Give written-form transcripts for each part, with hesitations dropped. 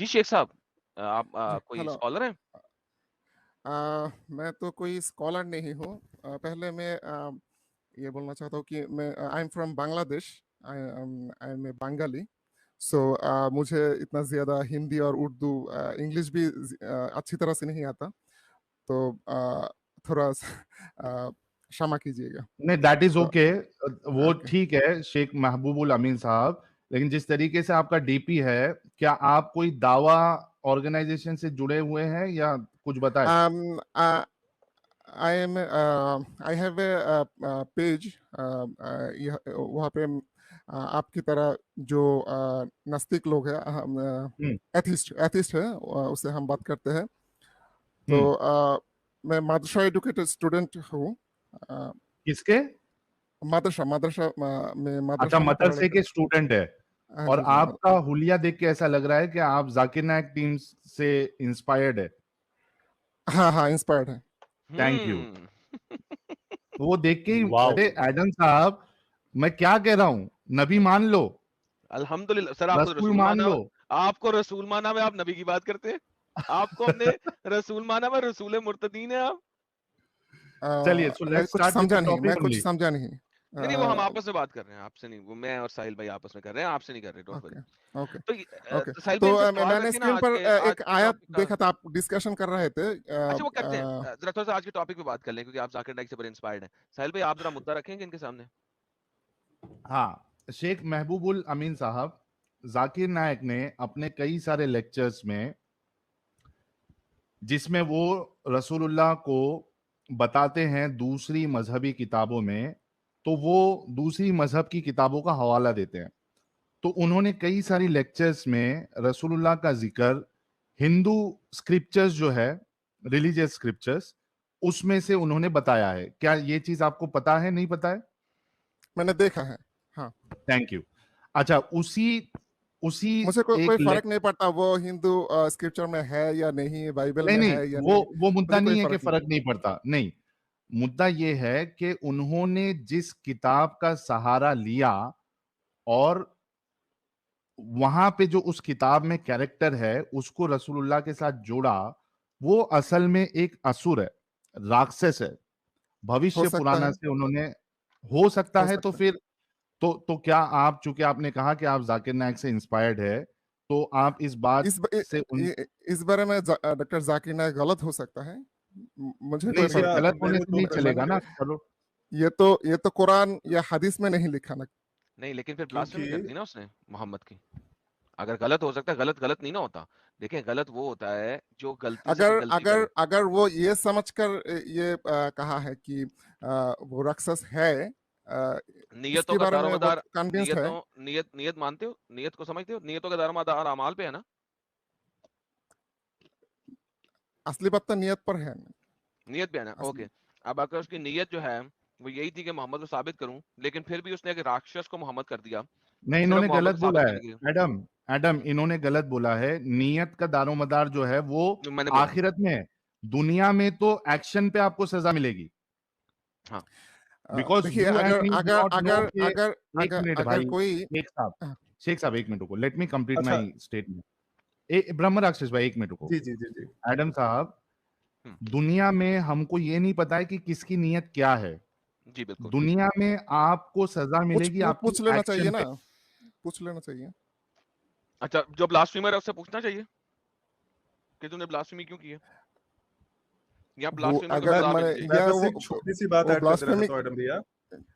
जी शेख साहब, आप जी, कोई हेलो। स्कॉलर हैं? मैं तो कोई स्कॉलर नहीं हूँ। पहले मैं ये बोलना चाहता हूँ कि मैं I am from Bangladesh. I am a Bengali. So मुझे इतना ज़्यादा हिंदी और उर्दू इंग्लिश भी अच्छी तरह से नहीं आता। तो थोड़ा क्षमा कीजिएगा। नहीं, दैट इज तो ओके। वो ओके। ठीक है शेख महबूबुल अमीन साहब, लेकिन जिस तरीके से आपका डीपी है, क्या आप कोई दावा ऑर्गेनाइजेशन से जुड़े हुए हैं या कुछ बताए? Um, uh, I am I have a page. वहाँ पे आपकी तरह जो नास्तिक लोग हैं, हम हम्म। एथिस्ट है, उससे हम बात करते हैं। तो हम्म। मैं मदरसा एजुकेटेड स्टूडेंट हूँ। अ, किसके? मदरसा मदरसा मैं अच्छा, मदरसा में पढ़ा मदरसे लिखा। के स्टूडेंट है। हाँ और जी जी आपका हुलिया देख के ऐसा लग रहा है कि आप जाकिर नायक टीम से इंस्पायर्ड है। हाँ हाँ, इंस्पायर्ड है। Thank you. हम्म। वो देख के ही, वाओ। अरे एडम साहब, मैं क्या कह रहा हूं, नबी मान लो, अल्हम्दुलिल्लाह सर, आपको रसूल रसूल मान माना लो। हुआ, आपको रसूल माना हुआ, आप नबी की बात करते हैं। आपको हमने रसूल माना हुआ, रसूल मुर्तदीन है आप। चलिए, सो मैं लेट्स कुछ स्टार्ट विद समझा द नहीं, टॉपिक मैं कुछ ओनली। समझा नहीं। नहीं नहीं, वो हम आपस में बात कर रहे हैं, आपसे नहीं, वो मैं और साहिल भाई आपस में कर रहे हैं, आपसे नहीं कर रहे, डोंट वरी। ओके ओके तो ओके। तो साहिल भाई तो इनसे सवाल मैंने रखे ना स्क्रीन आज पर के आज एक के आयत टॉपिक का। देखा था, आप डिस्कशन कर रहे थे। अच्छा वो करते हैं, जरा थोड़ा सा आज के टॉपिक पे बात कर लें, क्योंकि आप जाकिर नाइक से बड़े इंस्पायर्ड हैं। साहिल भाई, आप जरा मुद्दा रखेंगे इनके सामने। हाँ, शेख महबूबुल अमीन साहब, जाकिर नायक ने अपने कई सारे लेक्चर्स में, जिसमें वो रसूलुल्लाह को बताते हैं दूसरी मजहबी किताबों में, तो वो दूसरी मजहब की किताबों का हवाला देते हैं। तो उन्होंने कई सारी लेक्चर्स में रसूलुल्लाह का जिक्र हिंदू स्क्रिप्चर्स जो है, रिलीजियस स्क्रिप्चर्स, उसमें से उन्होंने बताया है। क्या ये चीज आपको पता है, नहीं पता है? मैंने देखा है। हाँ, थैंक यू। अच्छा, उसी उसी मुझे कोई एक फर्क नहीं पड़ता वो हिंदू स्क्रिप्चर में है या नहीं, बाइबल नहीं में नहीं, है या वो नहीं। वो मुद्दा मुझे कोई नहीं है कि फर्क नहीं फर्क पड़ता। नहीं पड़ता, नहीं। मुद्दा ये है कि उन्होंने जिस किताब का सहारा लिया, और वहां पे जो उस किताब में कैरेक्टर है उसको रसूलुल्लाह के साथ जोड़ा, वो असल में एक असुर है, राक्षस है। हो भविष्य सकता पुराना है, से उन्होंने, हो सकता हो है। तो सकता है। फिर तो क्या आप, चूंकि आपने कहा कि आप जाकिर नायक से इंस्पायर्ड है, तो आप इस बात इस ब- इ- से उन, इस बारे में डॉक्टर जाकिर नायक गलत हो सकता है। मुझे नहीं कोई सर, फर्क भैया नहीं गलत पड़ता। होने मेरे से दो नहीं प्रश्न चलेगा ना, थे। चलो। ये तो कुरान या हदीस में नहीं लिखा ना। नहीं, लेकिन फिर क्योंकि ब्लास्फेमी कर दी ना उसने मोहम्मद की। अगर गलत हो सकता है, गलत गलत नहीं ना होता। देखिए, गलत वो होता है जो गलती से कोई अगर गलती अगर करे। अगर वो ये समझकर ये कहा है कि वो राक्षस है, नियतों इसके का बारे में वो दारोमदार, कन्विंस्ड है। नियत मानते हो, नियत को समझते हो, नियतों का दारोमदार अमाल पे है ना। असली बात तो नियत पर है। नियत भी है ना, ओके। असली अब अगर उसकी नियत जो है वो यही थी कि मोहम्मद को साबित करूं, लेकिन फिर भी उसने एक राक्षस को मोहम्मद कर दिया, नहीं, फिर अब इन्होंने मोहम्मद गलत को बोला साबित है। करने के लिए। एडम, एडम, इन्होंने गलत बोला है। नियत का दारोमदार जो है वो जो मैंने बोला। आखिरत में है। दुनिया में तो एक्शन पे आपको सजा मिलेगी, हाँ। बिकॉज देखिए, यू एंड अगर मी डू अगर नॉट नो अगर कि, अगर एक अगर मिनट अगर भाई, कोई शेख साहब, अ, शेख साहब एक मिनट को, लेट मी कंप्लीट अच्छा। My statement. ब्रह्म राक्षस भाई, एक मिनट को। जी जी जी जी। एडम साहब, हम्म, दुनिया में हमको ये नहीं पता है कि किसकी नीयत क्या है। जी बिल्कुल। दुनिया में आपको सजा मिलेगी आपकी पूछ लेना चाहिए एक्शन ना, पे। पूछ लेना चाहिए। अच्छा, जो ब्लास्फेमर है उससे पूछना चाहिए कि तूने ब्लास्फेमी क्यों की है, या वो ब्लास्फेमर को मैं अगर सजा मैंने मिलती है। मैं या बस एक छोटी सी बात वो ऐड कर देना ब्लास्फेमी चाहता हूँ एडम भैया।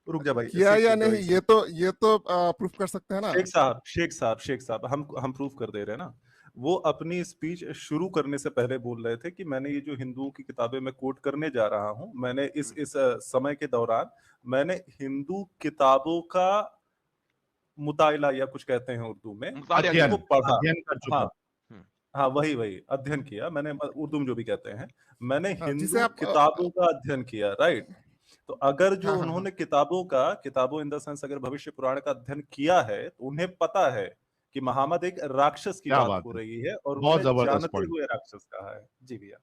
रुक जा भाई, किया शेख या रुक जाओ नहीं, एक ये तो प्रूफ कर सकते हैं ना। शेख साहब हम प्रूफ कर दे रहे हैं ना। वो अपनी स्पीच शुरू करने से पहले बोल रहे थे कि मैंने ये जो हिंदुओं की किताबें मैं कोट करने जा रहा हूं, मैंने इस समय के दौरान मैंने हिंदू किताबों का मुतायला या कुछ कहते हैं उर्दू में, मुतालिया किया। उनको अध्ययन, पढ़ा। अध्ययन कर हाँ चुका। हम्म, हाँ, वही वही अध्ययन किया मैंने, उर्दू में जो भी कहते हैं। मैंने जिसे हिंदू आप किताबों का अध्ययन किया, राइट। तो अगर जो हाँ हाँ हाँ। उन्होंने किताबों इन द सेंस अगर भविष्य पुराण का अध्ययन किया है, तो उन्हें पता है कि मुहम्मद एक राक्षस की क्या बात बात हो है, रही है, और बहुत उन्होंने जबरदस्त जानते पॉइंट। हुए राक्षस कहा है। जी भैया।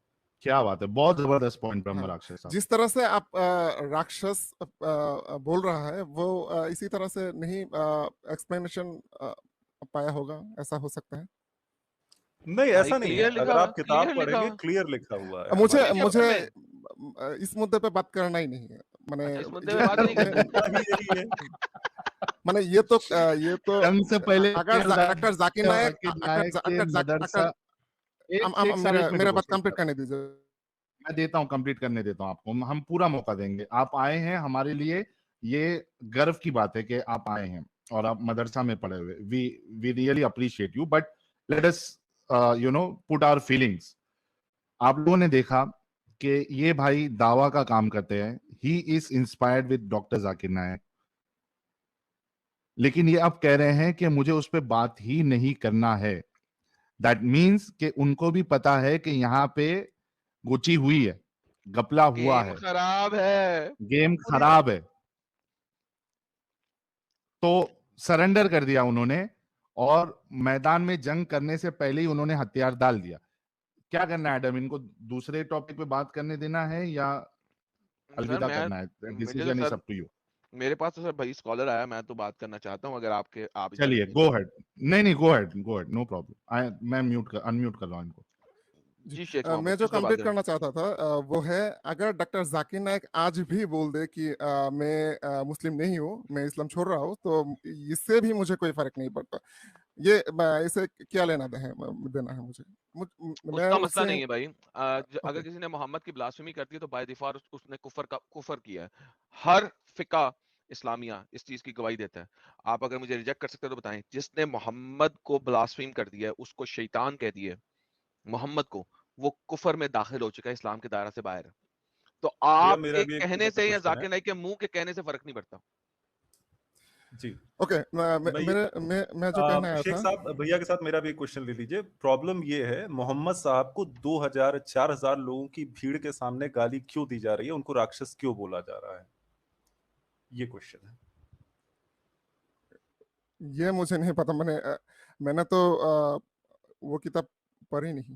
क्या बात है, बहुत जबरदस्त पॉइंट ब्रह्म हाँ, राक्षस साहब। जिस तरह से आप राक्षस बोल रहा है वो इसी तरह से नहीं एक्सप्लेनेशन पाया होगा, ऐसा हो सकता है। नहीं, ऐसा नहीं है। क्लियर लिखा अगर हुआ आप किताब क्लियर लिखा पढ़ेंगे, हुआ क्लियर लिखा हुआ है मुझे हमारे चैप्टर मुझे में। इस मुद्दे पे बात करना ही नहीं है मैंने अच्छा, इस मुद्दे ये पे बात नहीं करनी। मुद्दा ही यही है। मैंने ये तो जंग से पहले अगर डॉक्टर जाकिर नायक जाकिर नायक के मदरसा एक मेरा मिनट मेरा रुको बात शेख कंप्लीट साहब, करने दीजिए। मैं देता हूँ, कंप्लीट करने देता हूँ आपको, हम पूरा मौका देंगे। आप आए हैं, हमारे लिए ये गर्व की बात है कि आप आए हैं और आप मदरसा में पढ़े हुए। We really appreciate you, but let us put our feelings. आप लोगों ने देखा कि ये भाई दावा का काम करते हैं, he is inspired with doctor Zakir Naik, लेकिन ये अब कह रहे हैं कि मुझे उस पर बात ही नहीं करना है। दैट मीन्स कि उनको भी पता है कि यहाँ पे गुची हुई है, गपला हुआ गेम है, खराब है गेम पूरी। खराब है, तो सरेंडर कर दिया उन्होंने और मैदान में जंग करने से पहले ही उन्होंने हथियार डाल दिया। क्या करना है एडम, इनको दूसरे टॉपिक पे बात करने देना है या सर अलविदा मैं करना है? मुझे तो decision is sir up to you. मेरे पास तो सर भाई स्कॉलर आया, मैं तो बात करना चाहता हूँ अगर आप इजाजत चलिए दें गो तो। हेड। नहीं, गो हेड, नो प्रॉब्लम। मैं अनम्यूट कर रहा हूँ इनको। जी, जी शेख मैं मोहम्मद जो किस पे बात कंप्लीट करें? करना चाहता था वो है, अगर डॉक्टर जाकिर नायक आज भी बोल दे कि मैं मुस्लिम नहीं हूँ, मैं इस्लाम छोड़ रहा हूँ, तो इससे भी मुझे कोई फर्क नहीं पड़ता। ये इसे क्या देना है मुझे, मैं उसका मसला उससे नहीं है भाई। अगर ओके। किसी ने मोहम्मद की ब्लास्फेमी कर दी है तो बाय डिफॉल्ट उसने कुफर किया है। हर फिका इस्लामिया इस चीज की गवाही देता है। आप अगर मुझे रिजेक्ट कर सकते हो तो बताएं, जिसने मोहम्मद को ब्लास्फेम कर दिया है, उसको शैतान कह दिया है, मोहम्मद को, वो कुफर में दाखिल हो चुका है, इस्लाम के दायरा से बाहर है। तो भैया आप मेरा के भी एक कहने छोटा सा से या क्वेश्चन है। जाकिर नाइक के मुंह के कहने से फर्क नहीं पड़ता। जी, ओके, मैं ये मैं जो कहना आया शेख था, साहब, भैया के साथ मेरा भी एक क्वेश्चन ले लीजिए। प्रॉब्लम ये है, मोहम्मद साहब को 2000 4000 लोगों की भीड़ के सामने गाली क्यों दी जा रही है, उनको राक्षस क्यों बोला जा रहा है, ये क्वेश्चन है। ये मुझे नहीं पता। मैंने तो वो किताब पढ़ी नहीं।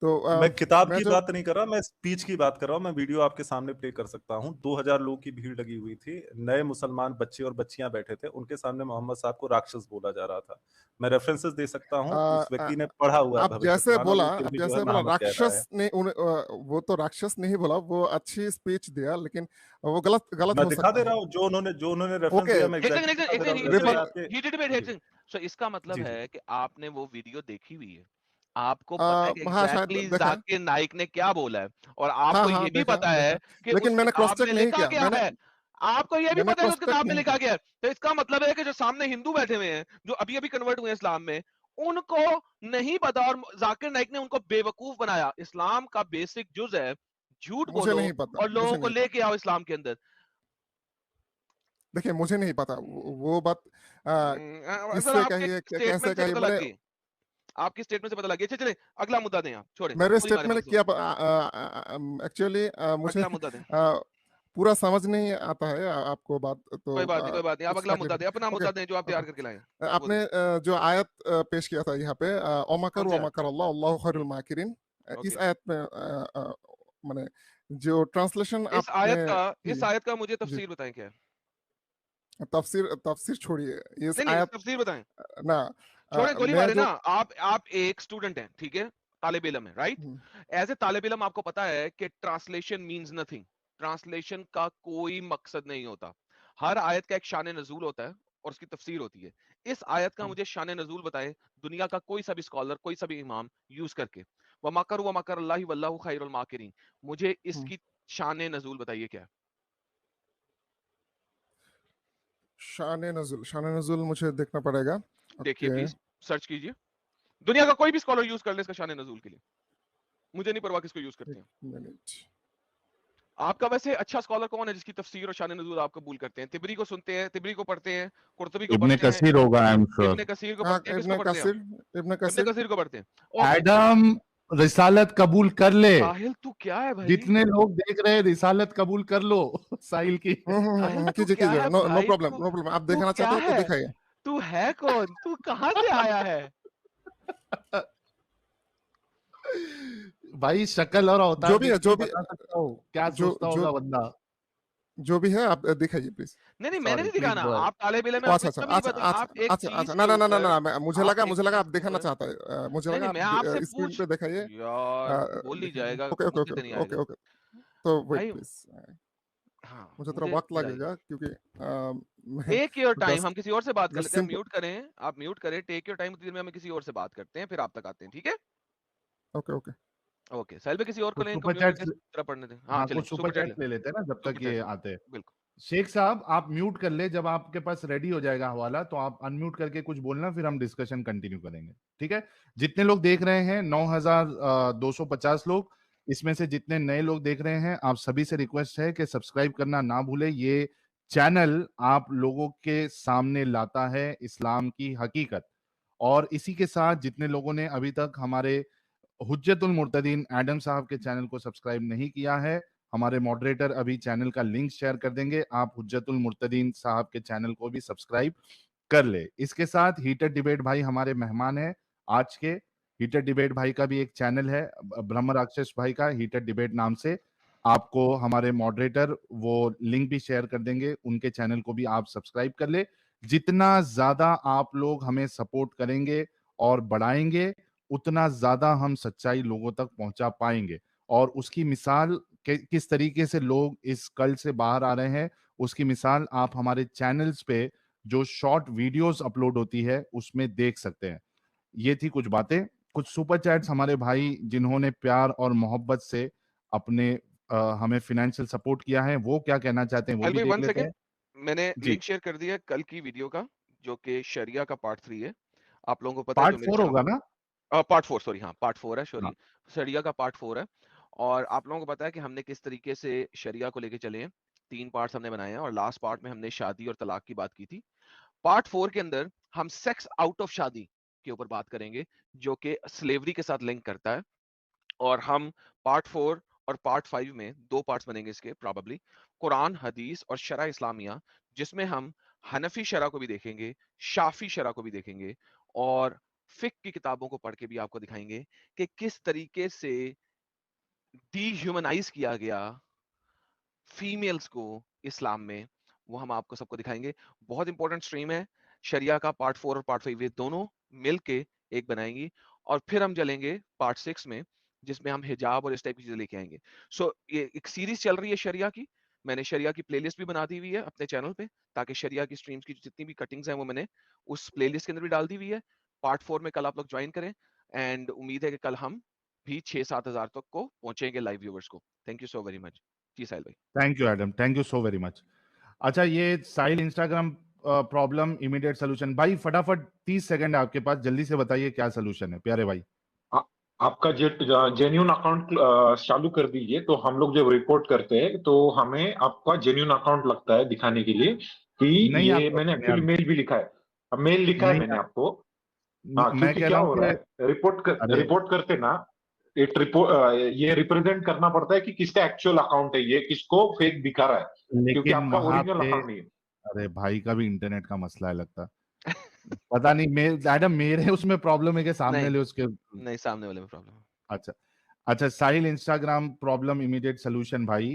तो मैं किताब मैं की जो बात नहीं कर रहा, मैं स्पीच की बात कर रहा हूं। मैं वीडियो आपके सामने प्ले कर सकता हूं। 2000 लोगों की भीड़ लगी हुई थी, नए मुसलमान बच्चे और बच्चियां बैठे थे, उनके सामने मोहम्मद साहब को राक्षस बोला जा रहा था। मैं रेफरेंसेस दे सकता हूं, उस व्यक्ति ने पढ़ा हुआ है भविष्य पुराण, वो फिर आप भी जो है जैसे बोला महामत कह रहा है। राक्षस ने वो तो राक्षस नहीं बोला, वो अच्छी स्पीच दिया, लेकिन वो गलत गलत मैं हो दिखा सकता दे है। रहा हूँ, जो उन्होंने रेफरेंस ओके, दिया, मैं एक सेकंड एग्जैक्टली एक दिखा दे रहा हूँ। सेकंड ऐसे रिफर आपके ही डिड इट जी हेड। सो इसका मतलब जी जी है कि आपने वो वीडियो देखी हुई है, आपको पता है कि हाँ शायद एग्जैक्टली देखा। जाकिर नाइक ने क्या बोला है, और हाँ आपको हाँ, ये भी देखा पता है देखा, कि लेकिन उस मैंने क्रॉस किताब चेक में नहीं लिखा किया। क्या है। आपको ये भी मैंने पता है कि क्रॉस उस चेक किताब में नहीं लिखा किया। गया है, तो इसका मतलब है कि जो सामने हिंदू बैठे हुए हैं, जो अभी अभी कन्वर्ट हुए हैं इस्लाम में, उनको नहीं पता, और जाकिर नाइक ने उनको बेवकूफ बनाया। इस्लाम का बेसिक जुज है झूठ मुझे बोलो नहीं पता, और लोगों मुझे को नहीं पता। लेके आओ इस्लाम के अंदर। देखिए, मुझे नहीं पता वो बात सर किससे आपके कही है, कैसे स्टेटमेंट से कही, पता लग मैंने गई, आपकी स्टेटमेंट से पता लग गया। चलिए अगला मुद्दा दें, आप छोड़ें, मेरे पूरी बात स्टेटमेंट है। किया। एक्चुअली मुझे अगला मुद्दा दें। पूरा समझ नहीं आता है आपको बात, तो कोई बात नहीं, कोई बात नहीं, आप कुछ अगला मुद्दा तकलीफ। दें, अपना ओके मुद्दा दें जो आप तैयार ओके, करके लाए हैं। आपने बोलिए जो आयत पेश किया था यहाँ पे, कौन ओमकर सा है? वमकर अल्लाह अल्लाहु खैरुल माकिरीन, इस ओके, आयत में मैंने जो ट्रांसलेशन आपने की। इस आयत का मुझे जी, तफसीर बताएं क्या है। तफसीर तफसीर छोड़िए, इस नहीं नहीं, आयत तफसीर बताएं। ना छोड़ें, गोली मैं मारे ना। जो आप एक स्टूडेंट हैं, ठीक है, तालिब इल्म है, राइट। हम्म, एज ए तालिब इल्म आपको पता है कि ट्रांसलेशन मींस नथिंग। ट्रांसलेशन का कोई मकसद नहीं होता। हर आयत का एक शान नजूल होता है और उसकी तफसीर होती है। इस आयत का मुझे शान नजूल बताए दुनिया का कोई सा भी स्कॉलर, कोई सा भी इमाम यूज करके। व मकर अल्लाह वल्लाहु खैरुल माकिरीन, मुझे हम्म, इसकी शान नजूल बताइए क्या है? शान नजुल मुझे देखना पड़ेगा। देखिए ओके, प्लीज, सर्च कीजिए। दुनिया का कोई भी स्कॉलर यूज कर ले इसका शान नजूल के लिए, मुझे नहीं परवाह किसको यूज करते एक हैं। मिनट। आपका वैसे अच्छा स्कॉलर कौन है जिसकी तफसीर और शान नजूल आप कबूल करते हैं? तिबरी को सुनते हैं, तिबरी को पढ़ते हैं, कुर्तुबी को इब्ने पढ़ते हैं, कसीर होगा, आई एम श्योर। इब्ने कसीर को हाँ, पढ़ते हैं, किसको इब्ने पढ़ते हैं आप? कसीर, इब्ने इब्ने कसीर। कसीर को पढ़ते हैं। ओके, एडम, रिसालत कबूल कर ले। साहिल तू क्या है भाई? जितने लोग देख रहे हैं, रिसालत कबूल कर लो। साहिल की। साहिल तू कीजिए क्या कीजिए, है नो नो भाई? प्रॉब्लम, तू नो प्रॉब्लम, आप तू देखना क्या चाहते हो तो है? दिखाइए। तू है कौन? तू कहां से आया है? भाई शक्ल और अवतार जो भी देख है, के ही बता सकता हूँ क्या जो सोचता जो होगा बंदा। जो भी है आप दिखाइए प्लीज। नहीं मैंने सॉरी नहीं प्लीज दिखाना, गो अहेड। आप काले बिले में अच्छा आपको अच्छा इतना भी नहीं अच्छा पता, अच्छा आप एक अच्छा चीज अच्छा, के ना ना ना ना ऊपर, ना मुझे आप लगा एक आप चीज के दिखाना ऊपर, चाहता है, मुझे नहीं लगा मैं आपसे आप स्क्रीन पूछ, पे दिखाइए। यार बोल नहीं दिखाइए, जाएगा, ओके ओके मुझसे ओके तो नहीं ओके आएगा ओके। तो वेट भाई। प्लीज, हाँ मुझे थोड़ा मुझे वक्त मजा आएगी। लगेगा क्योंकि मैं टेक योर टाइम, जस्ट हम किसी और से बात कर जस्ट लेते हैं, सिंपल। म्यूट करें, आप म्यूट करें, टेक योर टाइम, उतनी देर में हम किसी और से बात करते हैं, फिर आप तक आते हैं, ठीक है? Okay okay. ओके साहिल भाई, किसी और को कुछ लें, इनको सुपर म्यूट करके चैट्स, तरह पढ़ने दें। हाँ हाँ चलें, कुछ सुपर सुपर चैट चैट्स ले लेते हैं ना जब तक सुपर ये चैट आते हैं। बिल्कुल। शेख साहब आप म्यूट कर ले, जब आपके पास रेडी हो जाएगा हवाला तो आप अनम्यूट करके कुछ बोलना, फिर हम डिस्कशन कंटिन्यू करेंगे, ठीक है? जितने लोग देख रहे हैं 9250 लोग, इसमें से जितने नए लोग देख रहे हैं आप सभी से रिक्वेस्ट है कि सब्सक्राइब करना ना भूले। ये चैनल आप लोगों के सामने लाता है इस्लाम की हकीकत। और इसी के साथ जितने लोगों ने अभी तक हमारे हुज्जतुल मुर्तदीन एडम साहब के चैनल को सब्सक्राइब नहीं किया है, हमारे मॉडरेटर अभी चैनल का लिंक शेयर कर देंगे, आप हुज्जतुल मुर्तदीन साहब के चैनल को भी सब्सक्राइब कर ले। इसके साथ हीटर डिबेट भाई हमारे मेहमान हैं आज के। हीटर डिबेट भाई का भी एक चैनल है, ब्रह्म राक्षस भाई का हीटर डिबेट नाम से, आपको हमारे मॉडरेटर वो लिंक भी शेयर कर देंगे, उनके चैनल को भी आप सब्सक्राइब कर ले। जितना ज्यादा आप लोग हमें सपोर्ट करेंगे और बढ़ाएंगे, उतना ज्यादा हम सच्चाई लोगों तक पहुंचा पाएंगे। और उसकी मिसाल किस तरीके से लोग इस कल से बाहर आ रहे हैं, उसकी मिसाल आप हमारे चैनल्स पे जो शॉर्ट वीडियोस अपलोड होती है उसमें देख सकते हैं। ये थी कुछ बातें। कुछ सुपर चैट्स हमारे भाई जिन्होंने प्यार और मोहब्बत से अपने हमें फाइनेंशियल सपोर्ट किया है, वो क्या कहना चाहते हैं वो साहिल भी भाई देख 1 लेते सेकंड, हैं। मैंने जी, लिंक शेयर कर दिया कल की वीडियो का, जो कि शरिया का पार्ट 3 है। आप लोगों को पता है पार्ट जो मेरे 4 चैनल होगा ना? पार्ट 4, सॉरी, हाँ पार्ट 4 है, हाँ, सॉरी, शरिया का पार्ट 4 है। और आप लोगों को पता है कि हमने किस तरीके से शरिया को लेके चले हैं, 3 पार्ट्स हमने बनाए हैं, और लास्ट पार्ट में हमने शादी और तलाक की बात की थी। पार्ट 4 के अंदर हम सेक्स आउट ऑफ शादी के ऊपर बात करेंगे, जो कि स्लेवरी के साथ लिंक करता है। और हम पार्ट 4 और पार्ट 5 में 2 पार्ट्स बनेंगे इसके प्रोबेबली, कुरान हदीस और शरा इस्लामिया, जिसमें हम हनफी शरा को भी देखेंगे, शाफी शरा को भी देखेंगे, और फिक की किताबों को पढ़ के भी आपको दिखाएंगे कि किस तरीके से डीह्यूमनाइज किया गया फीमेल्स को इस्लाम में, वो हम आपको सबको दिखाएंगे। बहुत इंपॉर्टेंट स्ट्रीम है शरिया का, पार्ट 4 और पार्ट 5 ये दोनों मिलके एक बनाएंगी। और फिर हम चलेंगे पार्ट 6 में, जिसमें हम हिजाब और इस टाइप की चीजें लेके आएंगे। सो ये एक सीरीज चल रही है शरिया की, मैंने शरिया की प्लेलिस्ट भी बना दी हुई है अपने चैनल पे, ताकि शरिया की स्ट्रीम्स की जितनी भी कटिंग्स हैं वो मैंने उस प्लेलिस्ट के अंदर भी डाल दी हुई है। पार्ट 4 में कल आप लोग ज्वाइन करें, एंड उम्मीद है कि कल हम भी 6-7 हजार तक को पहुंचेंगे लाइव व्यूवर्स को। Thank you so very much जी साहिल भाई। Thank you Adam, thank you so very much. अच्छा, ये Sahil Instagram problem immediate solution, भाई फटाफट 30 सेकंड आपके पास, जल्दी से बताइए क्या सोल्यूशन है प्यारे भाई। आ- आपका जेन्यून अकाउंट चालू कर दीजिए, तो हम लोग जब रिपोर्ट करते हैं तो हमें आपका जेन्यून अकाउंट लगता है दिखाने के लिए कि नहीं ये आता मैंने ऑप्शन यार, एक्चुअली मेल भी लिखा है, मेल लिखा है नहीं मैंने आपको। हाँ, मैं क्योंकि कह क्या रहा हूँ हो रहा कि है, अरे रिपोर्ट करते ना, एक रिपोर्ट ये रिप्रेजेंट करना पड़ता है कि किसका एक्चुअल अकाउंट है, ये किसको फेक दिखा रहा है, क्योंकि लेकिन आपका वहां ओरिजिनल पे, अकाउंट नहीं है। अरे भाई का भी इंटरनेट का मसला है लगता, पता नहीं मेरे एडम मेरे उसमें प्रॉब्लम है कि सामने नहीं ले उसके। नहीं, सामने वाले में प्रॉब्लम। अच्छा, अच्छा साहिल इंस्टाग्राम प्रॉब्लम इमीडिएट सोल्यूशन भाई।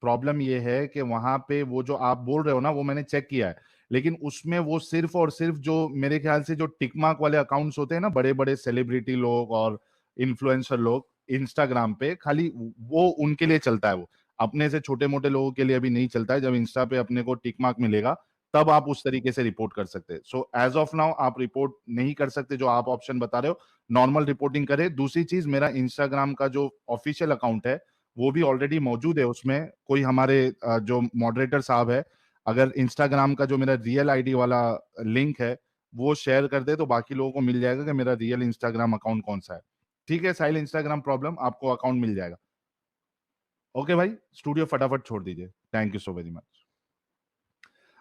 प्रॉब्लम ये है कि वहां पे वो जो आप बोल रहे हो ना वो मैंने चेक किया है, लेकिन उसमें वो सिर्फ और सिर्फ जो मेरे ख्याल से जो टिक मार्क वाले अकाउंट्स होते हैं ना, बड़े बड़े सेलिब्रिटी लोग और इन्फ्लुएंसर लोग इंस्टाग्राम पे, खाली वो उनके लिए चलता है। वो अपने से छोटे मोटे लोगों के लिए अभी नहीं चलता है। जब इंस्टा पे अपने को टिक मार्क मिलेगा तब आप उस तरीके से रिपोर्ट कर सकते हैं। सो एज ऑफ नाउ आप रिपोर्ट नहीं कर सकते, जो आप ऑप्शन बता रहे हो नॉर्मल रिपोर्टिंग करें। दूसरी चीज, मेरा इंस्टाग्राम का जो ऑफिशियल अकाउंट है वो भी ऑलरेडी मौजूद है, उसमें कोई हमारे जो मॉडरेटर साहब है, अगर इंस्टाग्राम का जो मेरा रियल आईडी वाला लिंक है वो शेयर कर दे तो बाकी लोगों को मिल जाएगा कि मेरा रियल इंस्टाग्राम अकाउंट कौन सा है। ठीक है, साइल इंस्टाग्राम प्रॉब्लम, आपको अकाउंट मिल जाएगा। ओके भाई, स्टूडियो फटाफट छोड़ दीजिए, thank you so very much.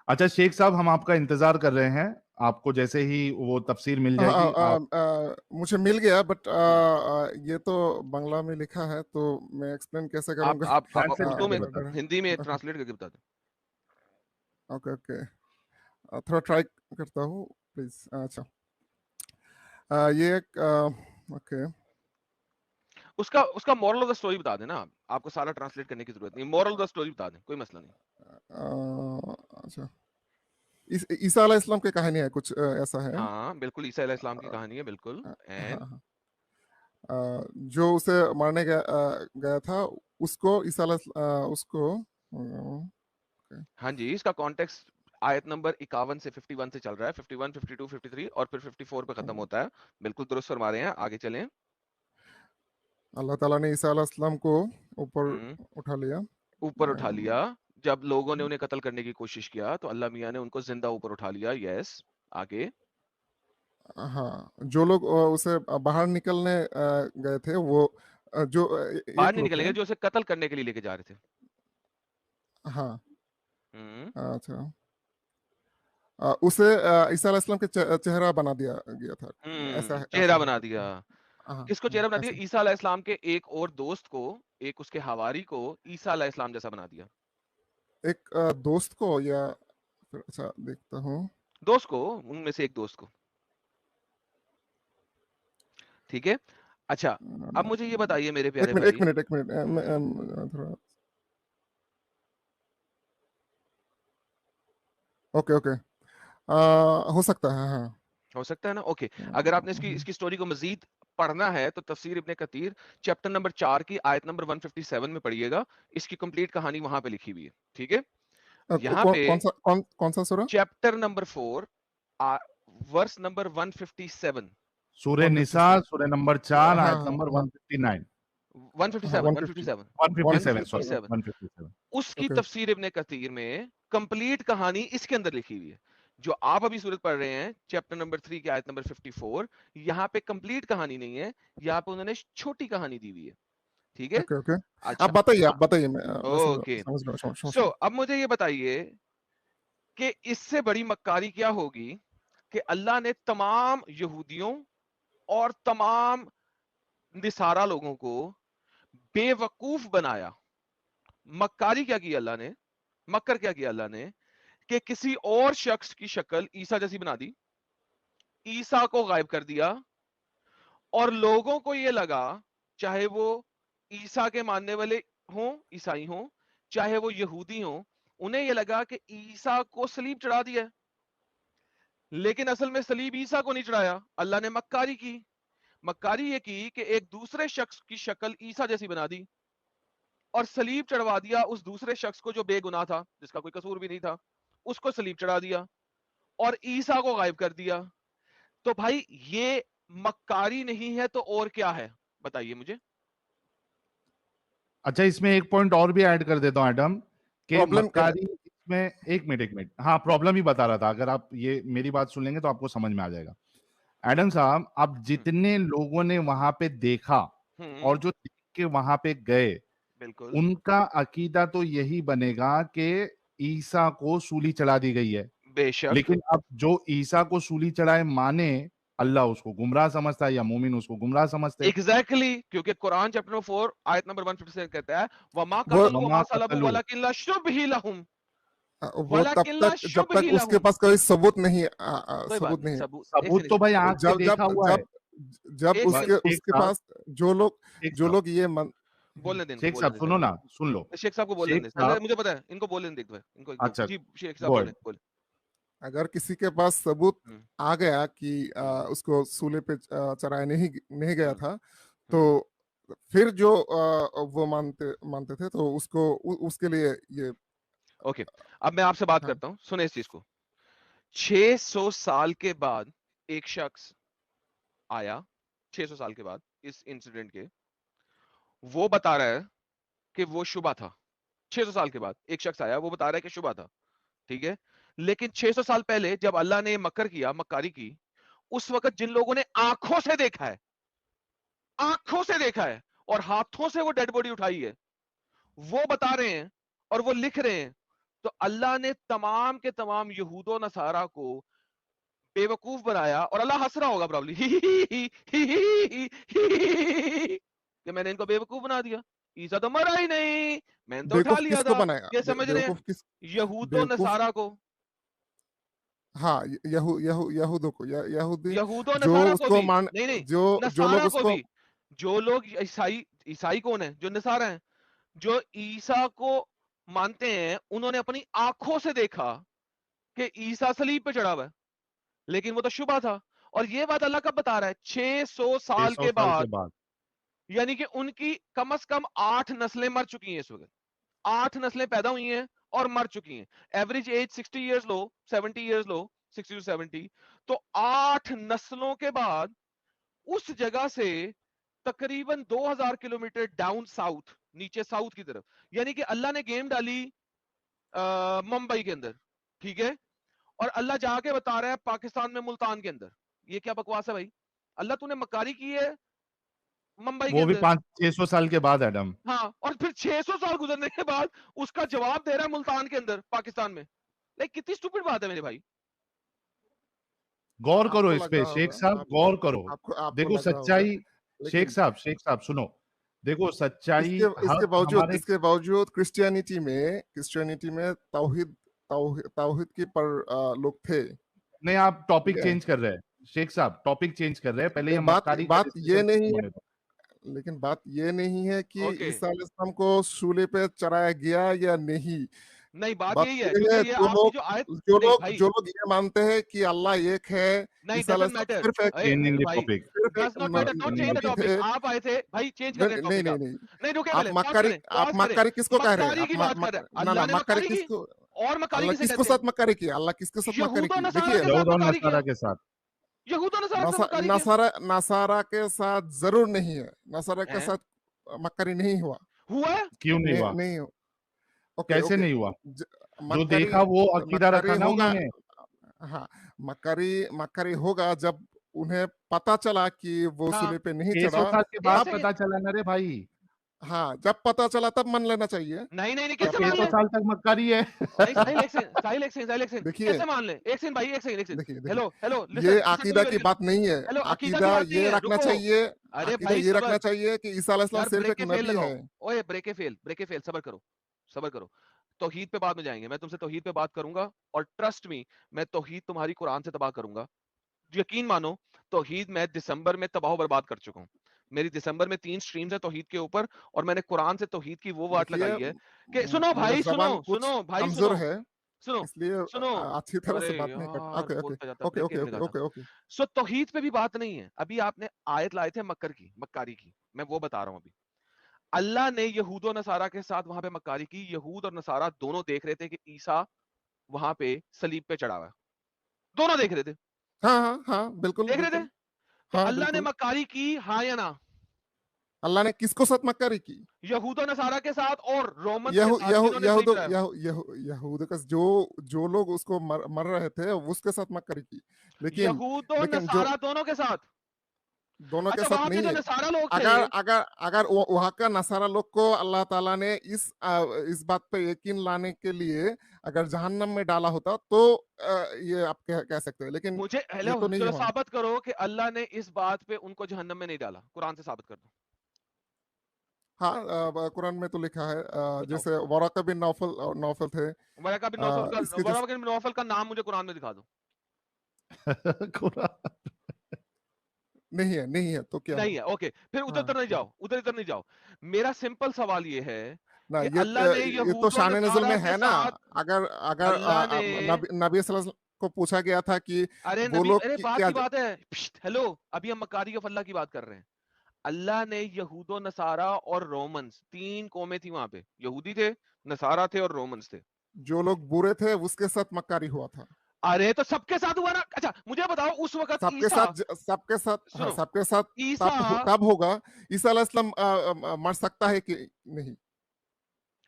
अच्छा शेख साहब, हम आपका इंतजार कर रहे हैं, आपको जैसे ही वो तफसीर मिल जाएगी आप। मुझे मिल गया, बट ये तो बांग्ला में लिखा है, तो मैं एक्सप्लेन कैसे करूंगा? आप ट्रांसलेट उर्दू में, करके बता दें। हिंदी में ट्रांसलेट करके बता दें। ओके ओके, थोड़ा ट्राई करता हूँ प्लीज। अच्छा, ये ओके, उसका उसका मॉरल ऑफ द स्टोरी बता देना, आपको सारा ट्रांसलेट करने की जरूरत नहीं, मॉरल ऑफ द स्टोरी बता दें, कोई मसला नहीं। अच्छा, ईसा अलैहिस्सलाम की कहानी है कुछ ऐसा है? हाँ बिल्कुल, ईसा अलैहिस्सलाम की कहानी है बिल्कुल। हाँ, एंड हाँ। जो उसे मारने गया था उसको उसको हाँ जी, इसका कॉन्टेक्स्ट आयत नंबर 51 से 51 से चल रहा है, 51, 52, 53 और फिर 54 पे खत्म होता है। बिल्कुल दुरुस्त फरमा रहे हैं, आगे चलें। अल्लाह ताला ने ईसा अलैहिस्सलाम को ऊपर हम्म, उठा लिया। ऊपर उठा लिया। जब लोगों ने उन्हें कत्ल करने की कोशिश किया तो अल्लाह मियां ने उनको जिंदा ऊपर उठा लिया। यस, आगे। हाँ, जो लोग उसे बाहर निकलने गए थे वो जो बाहर एक नहीं लोग थे। निकलेंगे, जो उसे कत्ल करने के लिए लेके जा रहे थे। हाँ, हम्म, अच्छा। उसे ईसा अलैहिस्सलाम के चेहरा बना दिया गया था। चेहरा ऐसा है बना कुछ। दिया। हाँ, किसको चेहरा बना दिया? ऐसा। ईसा अलैहिस्सलाम के एक और दोस्त को, एक उसके हवारी को ईसा अलैहिस्सलाम जैसा बना दिया। एक दोस्त को या फिर अच्छा देखता हूँ। दोस्त को, उनमें से एक दोस्त को। ठीक है, अच्छा। अब मुझे ये बताइए मेरे प्यारे भाई। एक मिनट थोड़ा। ओके ओके, हो सकता है, हाँ। हो सकता है ना, ओके। अगर आपने इसकी स्टोरी को मजीद पढ़ना है तो तफसीर इब्ने कतीर चैप्टर नंबर 4 की आयत नंबर 157 में पढ़िएगा। इसकी कंप्लीट कहानी वहां पे लिखी हुई है। ठीक है, यहाँ पे कौन सा सूरा? Chapter number 4 verse number 157। सूरह निसा, 157। सूरह नंबर 4, हाँ आयत हाँ नंबर हाँ 159। 157 150 157 157, सॉरी, 157 157। उसकी ओके। तफसीर इब्ने कतीर में कंप्लीट कहानी इसके अंदर लिखी हुई है। जो आप अभी सूरत पढ़ रहे हैं चैप्टर नंबर 3 की आयत नंबर 54, यहाँ पे कंप्लीट कहानी नहीं है, यहाँ पे उन्होंने छोटी कहानी दी हुई है। ठीक है, ओके ओके, आप अच्छा। बताइए, मैं ओके, समझ रहा हूँ। सो अब मुझे ये बताइए कि इससे बड़ी मक्कारी क्या होगी कि अल्लाह ने तमाम यहूदियों और तमाम निसारा लोगों को बेवकूफ बनाया। मक्कारी क्या की अल्लाह ने, मक्कर क्या किया अल्लाह ने कि किसी और शख्स की शक्ल ईसा जैसी बना दी, ईसा को गायब कर दिया, और लोगों को यह लगा, चाहे वो ईसा के मानने वाले हों, ईसाई हों, चाहे वो यहूदी हों, उन्हें यह लगा कि ईसा को सलीब चढ़ा दिया। लेकिन असल में सलीब ईसा को नहीं चढ़ाया, अल्लाह ने मक्कारी की। मक्कारी ये की कि एक दूसरे शख्स की शक्ल ईसा जैसी बना दी और सलीब चढ़वा दिया उस दूसरे शख्स को जो बेगुनाह था, जिसका कोई कसूर भी नहीं था, उसको सलीब चढ़ा दिया और ईसा को गायब कर दिया। तो भाई ये मक्कारी नहीं है तो और क्या है, बताइए मुझे। अच्छा, इसमें एक पॉइंट और भी ऐड कर देता हूं एडम, कि प्रॉब्लम मक्कारी इसमें, एक मिनट, हाँ, प्रॉब्लम ही बता रहा था। अगर आप ये मेरी बात सुन लेंगे तो आपको समझ में आ जाएगा। एडम साहब, अब जितने लोगों ने वहां पे देखा और जो देख के वहां पे गए, बिल्कुल उनका अकीदा तो यही बनेगा कि ईसा को सूली चढ़ा दी गई है। बेशक, लेकिन अब जो ईसा को सूली चढ़ाए माने, अल्लाह उसको गुमराह समझता है या मोमिन उसको गुमराह समझते हैं। एग्जैक्टली क्योंकि कुरान चैप्टर 4 आयत नंबर 157 कहता है वमा वो कतलू वमा वमा सलबू कतलू, वलाकिन लशुबही लहुम, वो वलाकिन जब तक लशुबही उसके लहुम। पास कोई सबूत नहीं कोई बात नहीं, सबूत एक सबूत तो सेकंड, भाई आंख से जब देखा हुआ है। जब जब एक सेकंड, उसके शेख उसके साहब, पास जो शेख जो साहब, लोग ये मन बोलने दें इनको, शेख बोलने साहब दें सुनो ना, सुन लो। शेख साहब को बोलने शेख दें, साहब, मुझे पता है, इनको बोलने दें, इनको एक दो अच्छा, जी, शेख साहब गो बोले अहेड। बोले। अगर किसी के पास सबूत हम्म, आ गया कि हम्म, उसको सूले पे चढ़ाया नहीं गया हम्म, था, तो फिर जो वो मानते मानते थे तो उसके लिए ये। ओके, अब मैं आपसे बात हाँ, करता हूं, सुने इस चीज को। 600 साल के बाद एक शख्स आया, 600 साल के बाद इस इंसिडेंट के, वो बता रहा है कि वो शुबा था। 600 साल के बाद एक शख्स आया, वो बता रहा है कि शुबा था। ठीक है, लेकिन 600 साल पहले जब अल्लाह ने मक्कर किया, मक्कारी की, उस वक्त जिन लोगों ने आंखों से देखा है, आंखों से देखा है और हाथों से वो डेड बॉडी उठाई है, वो बता रहे हैं और वो लिख रहे हैं। तो अल्लाह ने तमाम के तमाम यहूदो नसारा को बेवकूफ बनाया और अल्लाह हंस रहा होगा प्रॉब्ली कि मैंने इनको बेवकूफ बना दिया, ईसा तो मरा ही नहीं, मैंने तो उठा बेवकूफ लिया किसको था। बनाएगा? ये समझ रहे हैं, बेवकूफ किस? यहूदो बेवकूफ, नसारा को, हाँ, यहूदों को, यहूदी यहूदो जो नसारा को उसको भी, मान, नहीं नहीं, जो लोग नसारा को उसको। भी, जो लोग ईसाई, ईसाई कौन है? जो नसारा है, जो ईसा को मानते हैं उन्होंने अपनी आंखों से देखा कि ईसा सलीब पे चढ़ा हुआ है, लेकिन वो तो शुबा था। और ये बात अल्लाह कब बता रहा है? 600 साल 600 के साल के बाद। बाद। यानी कि उनकी कम से कम 8 नस्लें मर चुकी हैं इस वक्त। 8 नस्लें पैदा हुई हैं और मर चुकी हैं। एवरेज एज 60 इयर्स लो, 70 इयर्स लो, 60 टू 70। तो 8 नस्लों के बाद उस जगह से तकरीबन 2000 किलोमीटर डाउन साउथ, नीचे साउथ की तरफ, यानी कि अल्लाह ने गेम डाली मुंबई के अंदर, ठीक है, और अल्लाह जाके बता रहा है पाकिस्तान में मुल्तान के अंदर। ये क्या बकवास है भाई? अल्लाह तूने मक्कारी की है मुंबई के वो भी अंदर, 500-600 साल के बाद एडम। हाँ, और फिर 600 साल गुजरने के बाद उसका जवाब दे रहा है मुल्तान के अंदर पाकिस्तान में। लाइक कितनी स्टूपिड बात है मेरे भाई। गौर करो आपको इस लग पे रहा शेख होगा, साहब, गौर करो। आपको देखो लग रहा होगा, सच्चाई, शेख लेकिन साहब सुनो, देखो सच्चाई इसके हमारे इसके बावजूद क्रिश्चियनिटी में तौहीद तौहीद की पर लोग थे। नहीं, आप ठीक टॉपिक है, चेंज कर रहे हैं शेख साहब, टॉपिक चेंज कर रहे हैं। पहले ये बात मक्कारी का बात ये डिस्कशन नहीं है, होने दो। लेकिन बात ये नहीं है कि ओके, ईसा अलैहिस्सलाम को सूली पे चढ़ाया गया या नहीं। नहीं बात बात यही है, ये क्योंकि है, ये आपकी जो आयत, नहीं भाई, जो लोग ये मानते हैं कि अल्लाह एक है, नहीं, ईसा डजंट अलैहिस्सलाम मैटर। सिर्फ चेंजिंग द भाई, टॉपिक, सिर्फ एक does not matter, don't change the Nabi topic. थे। आप आए थे भाई, चेंज कर रहे हैं नहीं टॉपिक नहीं आप। नहीं, नहीं, रुके पहले, पॉज करें, आप पॉज करें। मक्कारी किसको कह रहे हैं? मक्कारी की बात कर रहे हैं, ना अल्लाह ने मक्कारी मक्कारी की, किसको, और मक्कारी अल्लाह किसे किसको कहते हैं? साथ मक्कारी की? अल्लाह किसके साथ मक्कारी यहूदा की? नसारा देखिए, के साथ यहूदा और मक्कारी किया, नसारा के साथ। यहूदा नसारा के साथ मक्कारी किया। नसारा के साथ जरूर नहीं है, नसारा के हैं? साथ मक्कारी नहीं हुआ। हुआ है? क्यों नहीं हुआ? नहीं, ओके कैसे ओके, नहीं हुआ? जो मक्कारी देखा वो अकीदा मक्कारी रखा ना होगा। उन्होंने। हाँ, मक्कारी होगा जब उन्हें पता चला कि वो हाँ, सूली पे नहीं 600 चढ़ा। साल के एक बाद तब सेकंड, पता चला ना रे भाई। हाँ, जब पता चला तब मान लेना चाहिए। नहीं नहीं नहीं, तो कैसे मान 600 ले? साल तक मक्कारी है। नहीं, साहिल एक सेकंड, साहिल एक सेकंड, साहिल एक सेकंड, देखिए कैसे मान ले? एक सेकंड भाई, एक सेकंड, एक सेकंड। देखिए हेलो हेलो, ये लिसन लिसन टू मी अकीदा वेरी की बात नहीं है। हेलो, अकीदा की अकीदा बात नहीं ये है, रखना रुको। चाहिए, अरे अकीदा भाई ये सबर, रखना चाहिए कि ईसा अलैहिस्सलाम यार सिर्फ ब्रेक एक के फेल नबी लगाओ। है। ओए ब्रेक के फेल, सबर करो, सबर करो। तौहीद पे बाद में जाएंगे, मैं तुमसे तौहीद पे बात करूंगा, और ट्रस्ट मी, मैं तौहीद तुम्हारी कुरान से तबाह करूंगा। यकीन मानो, तौहीद मैं दिसंबर में तबाह बर्बाद कर चुका हूं। मेरी दिसंबर में 3 स्ट्रीम्स है तौहीद के ऊपर, और मैंने कुरान से तौहीद की वो वाट देखिए, लगाई है कि सुनो मेरा भाई, सुनो जबान कुछ सुनो भाई, कमजोर सुनो है, सुनो इसलिए सुनो। अच्छी तरह अरे से बात नहीं कर। यार, ओके ओके बोलता जाता, ओके ब्रेक ओके कैसे ओके लगाता? ओके ओके सो तौहीद पे भी बात नहीं है। अभी आपने आयत लाए थे मक्कर की, मक्कारी की, मैं वो बता रहा हूं। अभी अल्लाह ने यहूद और नसारा के साथ वहां पे मक्कारी की। यहूद और नसारा दोनों देख रहे थे कि ईसा वहां पे सलीब पे चढ़ा हुआ है, दोनों देख रहे थे, हाँ हाँ हाँ, बिल्कुल देख रहे थे। बिल्कुल, तो हाँ अल्लाह ने बिल्कुल। मक्कारी की, हाँ या ना? अल्लाह ने किसको साथ मक्कारी की? यहूद और नसारा के साथ और रोमन्स के यहू साथ, यहू जिन्होंने सलीब यहूद चढ़ाया। यहू यहू यहूद का जो लोग उसको मर रहे थे उसके साथ मक्कारी की, लेकिन यहूद और जो नसारा दोनों के साथ। दोनों के अच्छा, साथ वहां के नहीं जो है। नसारा लोग थे, अगर अगर अगर वहां का नसारा लोग को अल्लाह ताला ने इस बात पे यकीन लाने के लिए अगर जहन्नम में डाला होता तो ये आप कह सकते हैं, लेकिन मुझे ये हेलो तो नहीं चलो हुआ। साबित करो कि अल्लाह ने इस बात पे उनको जहन्नम में नहीं डाला, कुरान से साबित कर दो, हाँ, कुरान में तो लिखा है, बताओ। जैसे वराका बिन नौफल नौफल थे, वराका बिन नौफल का, इसके जैसे वराका बिन नौफल का नाम मुझे कुरान में दिखा दो। नहीं है तो क्या नहीं हुआ? है, ओके, फिर उधर हाँ उधर नहीं जाओ, उधर इधर नहीं जाओ। मेरा सिंपल सवाल ये है ना, कि अल्लाह ने ये तो यहूद और शान नजुल नसारा में के है ना। साथ, अगर अगर अल्लाह ने, नबी सल्लल्लाहु अलैहि वसल्लम को पूछा गया था कि अरे वो नबी, लोग अरे बात क्या, की बात है, हेलो, अभी हम मकारी ऑफ अल्लाह की बात कर रहे हैं। अल्लाह ने यहूदो नसारा और रोमन्स, 3 कौमें थी वहां पे, यहूदी थे, नसारा थे और रोमन्स थे। जो लोग बुरे थे उसके साथ मक्कारी हुआ था। अरे तो सबके साथ हुआ ना। अच्छा मुझे बताओ, उस वक्त सबके ईसा, साथ सबके साथ, हाँ, सुनो, सबके साथ ईसा, तब होगा। ईसा अलैहिस्सलाम मर सकता है कि नहीं?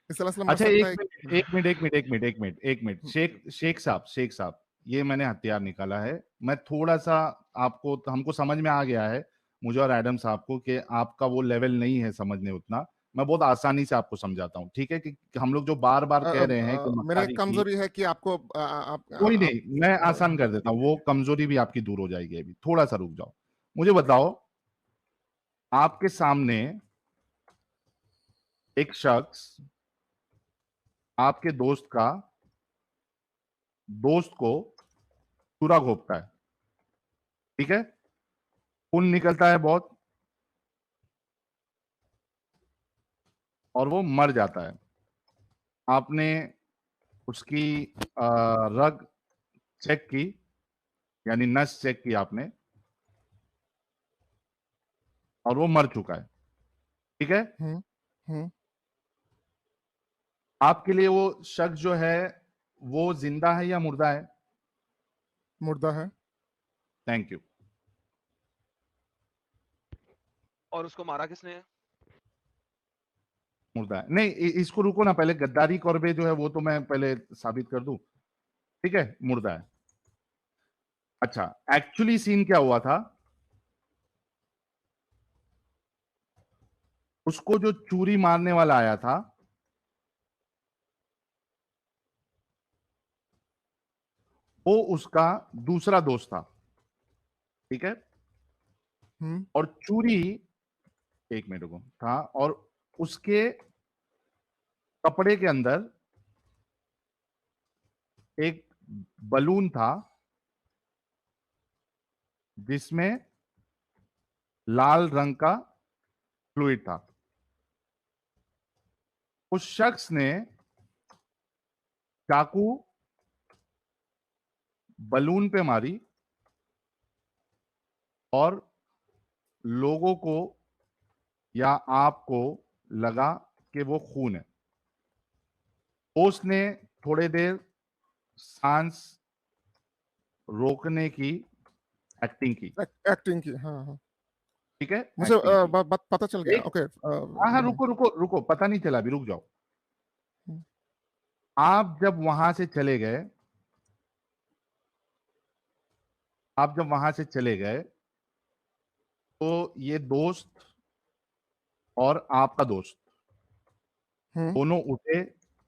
ईसा अलैहिस्सलाम मर अच्छा, सकता एक है मिनट कि नहीं? एक मिनट एक मिनट एक मिनट एक मिनट एक मिनट, शेख साहब, ये मैंने हथियार निकाला है। मैं थोड़ा सा आपको, हमको समझ में आ गया है, मुझे और एडम साहब को, कि आपका वो लेवल नहीं है समझने उतना। मैं बहुत आसानी से आपको समझाता हूँ, ठीक है? कि हम लोग जो बार बार कह रहे हैं कि मेरा मक्कारी की, कमजोरी है कि आपको कोई नहीं, मैं आसान कर देता हूँ, वो कमजोरी भी आपकी दूर हो जाएगी। अभी थोड़ा सा रुक जाओ, मुझे बताओ, आपके सामने एक शख्स आपके दोस्त को चूरा घोंपता है, ठीक है? खून निकलता है बहुत, और वो मर जाता है। आपने उसकी रग चेक की, यानी नस चेक की आपने, और वो मर चुका है, ठीक है। हम्म आपके लिए वो शख्स जो है वो जिंदा है या मुर्दा है? मुर्दा है। Thank you. और उसको मारा किसने है? मुर्दा है। नहीं, इसको रुको ना, पहले गद्दारी कौरबे जो है वो तो मैं पहले साबित कर दूं, ठीक है, मुर्दा है। अच्छा, एक्चुअली सीन क्या हुआ था, उसको जो चूरी मारने वाला आया था वो उसका दूसरा दोस्त था, ठीक है। और चूरी, एक मिनट रुको, था, और उसके कपड़े के अंदर एक बलून था जिसमें लाल रंग का फ्लूइड था। उस शख्स ने चाकू बलून पे मारी और लोगों को या आपको लगा कि वो खून है। उसने थोड़े देर सांस रोकने की एक्टिंग की, एक्टिंग की, हाँ। ठीक है, मुझे एक्टिंग की। बात पता चल गया। ओके। हाँ, रुको रुको रुको, पता नहीं चला, अभी रुक जाओ। आप जब वहां से चले गए, तो ये दोस्त और आपका दोस्त दोनों उठे,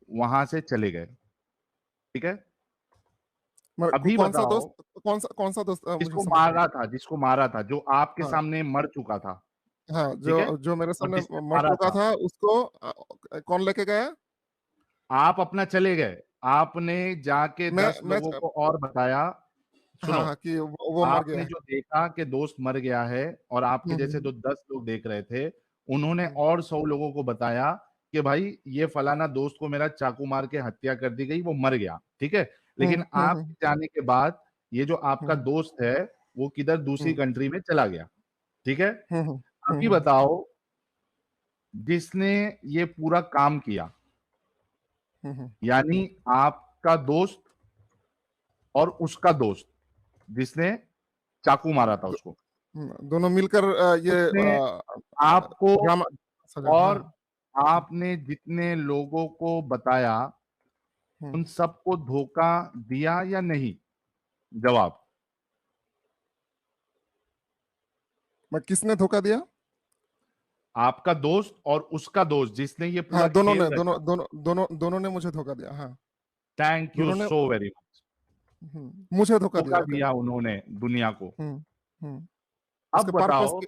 वहां से चले गए, ठीक है। अभी कौन सा बताओ, दोस्त, कौन सा दोस्त, मुझे जिसको समझ मारा था, जो आपके हाँ सामने मर चुका था, हाँ, ठीक है, जो मेरे और सामने जिसने मर मारा चुका था, था उसको कौन लेके गया? आप अपना चले गए, आपने जाके मैं 10 लोगों को और बताया। हाँ सुनो, हाँ, कि वो मर गया आपने है। जो देखा कि दोस्त मर गया है, और आपके जैसे जो 10 लोग देख रहे थे, उन्होंने और 100 लोगों को बताया कि भाई ये फलाना दोस्त को मेरा चाकू मार के हत्या कर दी गई, वो मर गया, ठीक है। लेकिन आप जाने के बाद ये जो आपका दोस्त है वो किधर दूसरी कंट्री में चला गया, ठीक है। अभी बताओ, जिसने ये पूरा काम किया, यानी आपका दोस्त और उसका दोस्त जिसने चाकू मारा था उसको, दोनों मिलकर ये उसने आपको ड्रामा सजा। और आपने जितने लोगों को बताया उन सबको धोखा दिया या नहीं? जवाब। मैं किसने धोखा दिया? आपका दोस्त और उसका दोस्त जिसने ये पूरा हाँ, दोनों खेल ने रचा। दोनों ने मुझे धोखा दिया। हाँ, थैंक यू दोनों ने सो वेरी मच। मुझे धोखा दिया। धोखा ओके। दिया उन्होंने दुनिया को। उसके अब बताओ,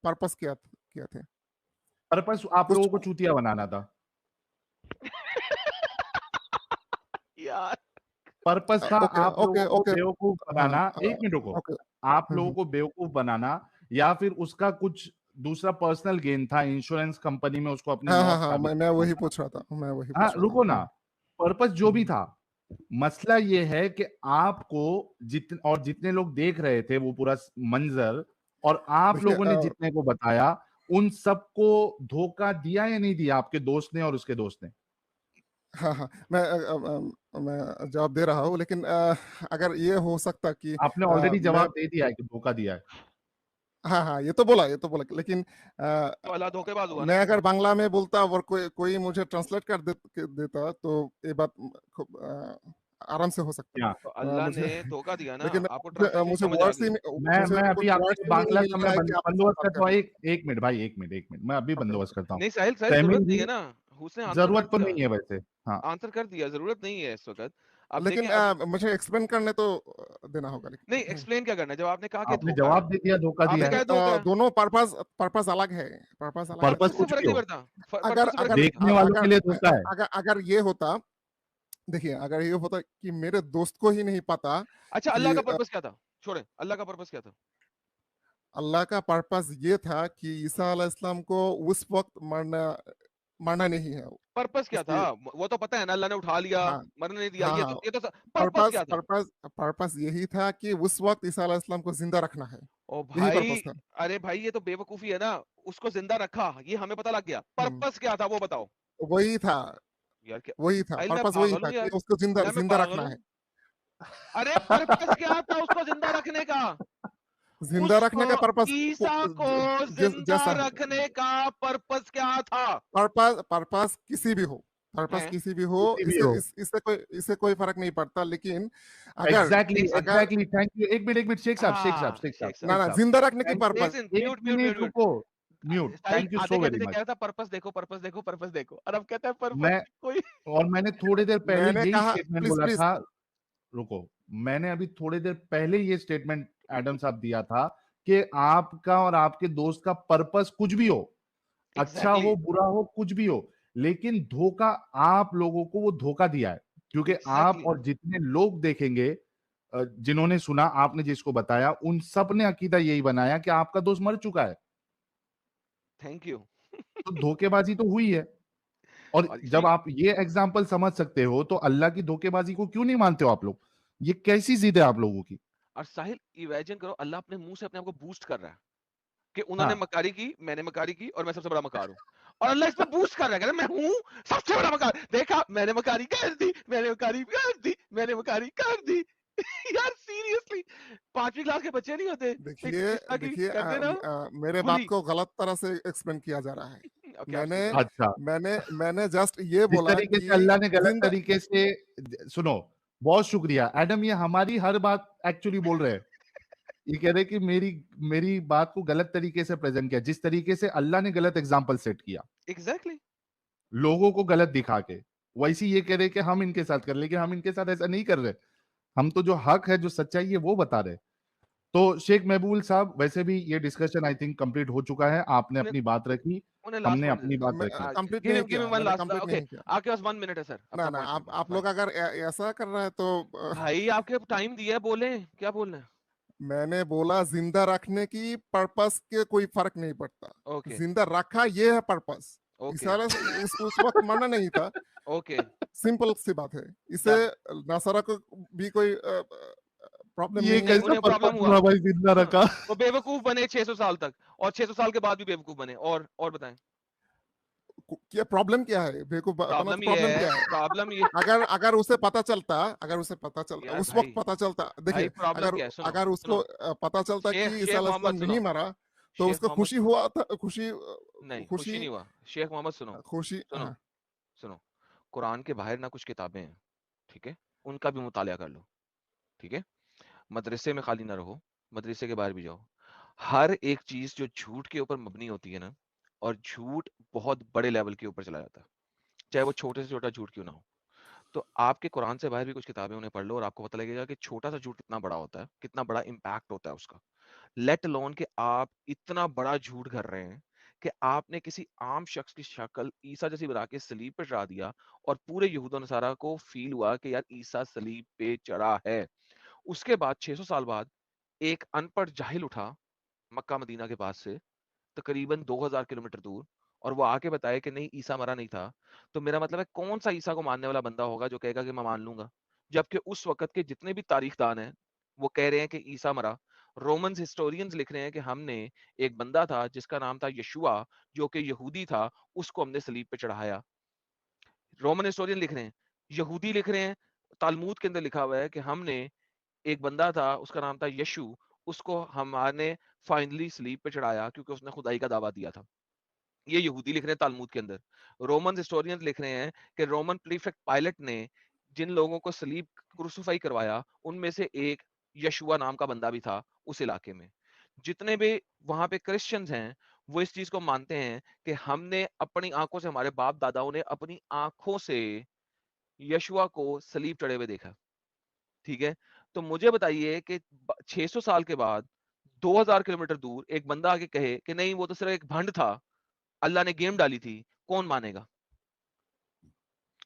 पर्पस क्या थे? पर्पस आप लोगों को चूतिया बनाना था। यार पर्पस था आप लोगों को ओके। बेवकूफ बनाना। एक मिनट रुको, आप लोगों को बेवकूफ बनाना, या फिर उसका कुछ दूसरा पर्सनल गेन था, इंश्योरेंस कंपनी में उसको अपनी मौत हाँ, साबित मैं वही करना पूछ रहा था। था। हाँ, रुको ना, पर्पस जो भी था, मसला ये है कि आपको जितने लोग देख रहे थे वो पूरा मंजर, और आप देखिए, लोगों ने जितने को बताया, उन सबको धोखा दिया या नहीं दिया आपके दोस्त ने और उसके दोस्त ने? हाँ, मैं जवाब दे रहा हूँ, लेकिन अगर ये हो सकता कि आपने ऑलरेडी मैं जवाब दे दिया है कि धोखा दिया है। हाँ, ये तो बोला, लेकिन तो अल्लाह धोखेबाज हुआ मैं ना। अगर बांग्ला में बोलता और कोई मुझे ट्रांसलेट कर देता तो ये बात खूब आराम से हो सकता। तो अल्लाह मुझे ने धोखा दिया ना, लेकिन आपको ट्रांसलेशन मुझे समझ आ वर्ड्स गई। ही मैं अभी आपके बांग्ला का मैं मिल बंदोबस्त रहा करता हूँ। है। एक मिनट भाई, एक मिनट, मैं अभी बंदोबस्त करता हूँ। नहीं साहिल तमीम जरूरत नहीं जी, है ना, उसने आंसर जरूरत कर तो दिया। नहीं है वैसे। हाँ, आंसर कर दिया, जरूरत नहीं है इस वक्त। अब लेकिन देखें, अब मुझे एक्सप्लेन करने तो देना होगा। नहीं लेकिन एक्सप्लेन क्या करना है, जब आपने कहा कि आपने धोखा है, जवाब दे दिया, धोखा आपने दिया कहा है। है धोखा है, दोनों पर्पस अलग है। पर्पस इससे कुछ फर्क भी नहीं हो, पड़ता, अगर पर्पस से फर्क अगर नहीं पड़ता। देखने वालों के लिए धोखा है। अगर ये होता, देखिए, अगर ये होता कि मेरे दोस्त को ही नहीं पता अच्छा, कि अल्लाह का पर्पस क्या था? छोड़े, अल्लाह का पर्पस क्या था? अल्लाह का पर्पस ये था कि ईसा अलैहिस्सलाम को उस वक्त मरना मरना नहीं है। पर्पस क्या था? इसलिए वो तो पता है ना, अल्लाह ने उठा लिया, हाँ मरने नहीं दिया। हाँ ये हाँ, तो पर्पस पर्पस क्या था? पर्पस पर्पस यही था कि उस वक्त ईसा अलैहिस्सलाम को जिंदा रखना है, ओ यही भाई, पर्पस था। अरे भाई ये तो बेवकूफी है ना। उसको जिंदा रखा, ये हमें पता लग गया। हम्म, पर्पस क्या था वो बताओ वही था, यार। क्या वही था साहिल, मैं पर्पस, वही पागल था हूँ कि यार, उसको जिंदा या मैं जिंदा पागल रखना हूँ? है। अरे पर्पस क्या था उसको जिंदा रखने का? जिंदा रखने उसको, का पर्पस ईसा को जिंदा जैसा रखने का पर्पस क्या था? पर्पस पर्पस किसी भी हो, पर्पस हैं? किसी भी हो, किसी भी इसे हो। इससे कोई फर्क नहीं पड़ता, लेकिन अगर एग्जैक्टली एक अगर एग्जैक्टली, थैंक यू। एक मिनट शेख शेख ना साहब, ना साहब, जिंदा रखने की थैंक यू। पर्पस, लिसन, एक mute mute minute mute mute. रुको, म्यूट, साहिल थैंक यू आधे सो वेरी घंटे से मच। कह रहा था पर्पस देखो, पर्पस देखो, पर्पस देखो, और अब कहता है पर्पस मैं कोई। और मैंने थोड़ी देर पहले मैंने यही कहा स्टेटमेंट प्लीज बोला प्लीज, था। रुको, मैंने अभी थोड़ी देर पहले ये स्टेटमेंट एडम साहब दिया था कि आपका और आपके दोस्त का पर्पस कुछ भी हो, अच्छा एग्जैक्टली, हो बुरा हो कुछ भी हो, लेकिन धोखा आप लोगों को वो धोखा दिया है। क्योंकि आप एग्जैक्टली। और जितने लोग देखेंगे, जिन्होंने सुना, आपने जिसको बताया, उन सब ने अकीदा यही बनाया कि आपका दोस्त मर चुका है। Thank you. तो धोखेबाजी तो हुई है। और और जब इसी, आप ये एग्जाम्पल समझ सकते हो तो अल्लाह की धोखेबाजी को क्यों नहीं मानते हो आप लोग? ये कैसी जिद है आप लोगों की? और साहिल इमेजिन करो, अल्लाह अपने मुंह से अपने आप को बूस्ट कर रहा है कि उन्होंने हाँ, मकारी की, मैंने मकारी की, और मैं सबसे बड़ा मकार हूँ। और अल्लाह इस पे बूस्ट कर रहा है, कह रहा है, मैं हूँ सबसे बड़ा मकार, देखा मैंने मकारी कर दी, मैंने मकारी कर दी, मैंने मकारी कर दी। यार सीरियसली, 5वीं क्लास के बच्चे नहीं होते, देखिए इस तरह की देखिए करते ना, मेरे बात बुली। को गलत तरह से एक्सप्लेन किया जा रहा है। क्या मैंने एक्सप्लेन कर रहा अच्छा। मैंने मैंने जस्ट ये जिस बोला तरीके कि से अल्लाह ने गलत जिंदा, तरीके से, सुनो, बहुत शुक्रिया एडम, ये हमारी हर बात एक्चुअली बोल रहे हैं। ये कह रहे हैं कि मेरी मेरी बात को गलत तरीके से प्रेजेंट किया, जिस तरीके से अल्लाह ने गलत एग्जाम्पल सेट किया है? एग्जैक्टली। लोगों को गलत दिखा के, वैसे ये कह रहे कि हम इनके साथ कर, लेकिन हम इनके साथ ऐसा नहीं कर रहे। हम तो जो हक है, जो सच्चाई है, वो बता रहे। तो शेख महबूल साहब, वैसे भी ये डिस्कशन आई थिंक कंप्लीट हो चुका है। आपने उन्हें अपनी बात रखी, उन्हें लास्ट हमने वर्ड अपनी बात मैं रखी। कंप्लीट गिव नहीं हिम, गिव किया, हिम वन मैंने लास्ट, कंप्लीट ओके। नहीं किया। आपके पास 1 मिनट है सर, ना अपना ना पॉइंट आप रखना, लोग अगर ऐसा कर रहे हैं तो भाई आपके टाइम दिया है, बोले क्या बोलना है? मैंने बोला जिंदा रखने की पर्पस के कोई फर्क नहीं पड़ता, ओके, जिंदा रखा ये है पर्पस। ओके, इस उस वक्त मरना नहीं था, ओके, सिंपल सी बात है। इसे डन। नसारा को भी कोई प्रॉब्लम ये नहीं नहीं, है। कैसा उन्हें प्रॉब्लम पर्पस हुआ। हुआ भाई, जिंदा हाँ, रखा? वो बेवकूफ बने 600 साल तक, और 600 साल के बाद भी बेवकूफ बने। और बताएं, क्या प्रॉब्लम क्या है, मेरे को बताना तो प्रॉब्लम ये प्रॉब्लम है, क्या है। प्रॉब्लम ये, अगर अगर उसे पता चलता यार उस भाई, वक्त पता चलता, भाई देखिए प्रॉब्लम अगर क्या है? सुनो, अगर उसको सुनो, पता चलता कि शेख ईसा शेख मोहम्मद अलैहिस्सलाम सुनो, नहीं मरा, तो शेख उसको मोहम्मद खुशी सुनो, हुआ था, खुशी नहीं खुशी खुशी नहीं हुआ। शेख मोहम्मद सुनो, खुशी सुनो, हाँ। सुनो, कुरान के बाहर ना कुछ किताबें हैं, ठीक है, उनका भी मुतालिया कर लो, ठीक है। मदरसे में खाली ना रहो, मदरसे के बाहर भी जाओ। हर एक चीज जो झूठ के ऊपर मबनी होती है ना, और झूठ बहुत बड़े लेवल के ऊपर चला जाता है, चाहे वो छोटे से छोटा झूठ क्यों ना हो, तो आपके कुरान से बाहर भी कुछ किताबें उन्हें पढ़ लो, और आपको पता लगेगा कि छोटा सा झूठ कितना बड़ा होता है, कितना बड़ा इम्पैक्ट होता है उसका। लेट अलोन कि आप इतना बड़ा झूठ कर रहे हैं कि आपने किसी आम शख्स की शक्ल ईसा जैसी बना के सलीब पे चढ़ा दिया, और पूरे यहूद नसारा को फील हुआ कि यार ईसा सलीब पे चढ़ा है। उसके बाद 600 साल बाद एक अनपढ़ जाहिल उठा मक्का मदीना के पास से, तकरीबन 2000 किलोमीटर दूर, और वो आके बताया कि नहीं ईसा मरा नहीं था। तो मेरा मतलब है, कौन सा ईसा को मानने वाला बंदा होगा जो कहेगा कि मैं मान लूंगा? जबकि उस वक्त के जितने भी तारीखदान हैं वो कह रहे हैं कि ईसा मरा। रोमन्स हिस्टोरियंस लिख रहे हैं कि हमने एक बंदा था जिसका नाम था यशुआ, जो कि यहूदी था, उसको हमने सलीब पे चढ़ाया। रोमन हिस्टोरियन लिख रहे हैं, यहूदी लिख रहे हैं, तालमूद के अंदर लिखा हुआ है कि हमने एक बंदा था उसका नाम था यशु, उसको हमारे फाइनली सलीब पे चढ़ाया क्योंकि उसने खुदाई का दावा दिया था। ये यहूदी लिख रहे हैं तालमूद के अंदर। रोमन हिस्टोरियंस लिख रहे हैं कि रोमन प्रीफेक्ट पायलट ने जिन लोगों को सलीब क्रूसिफाई करवाया, उनमें से एक यशुआ नाम का बंदा भी था उस इलाके में। जितने भी वहां पे क्रिश्चियंस हैं, वो इस चीज को मानते हैं कि हमने अपनी आंखों से, हमारे बाप दादाओं ने अपनी आंखों से यशुआ को सलीब चढ़े हुए देखा, ठीक है। तो मुझे बताइए कि 600 साल के बाद 2000 किलोमीटर दूर एक बंदा आके कहे कि नहीं वो तो सिर्फ एक भंड था, अल्लाह ने गेम डाली थी, कौन मानेगा?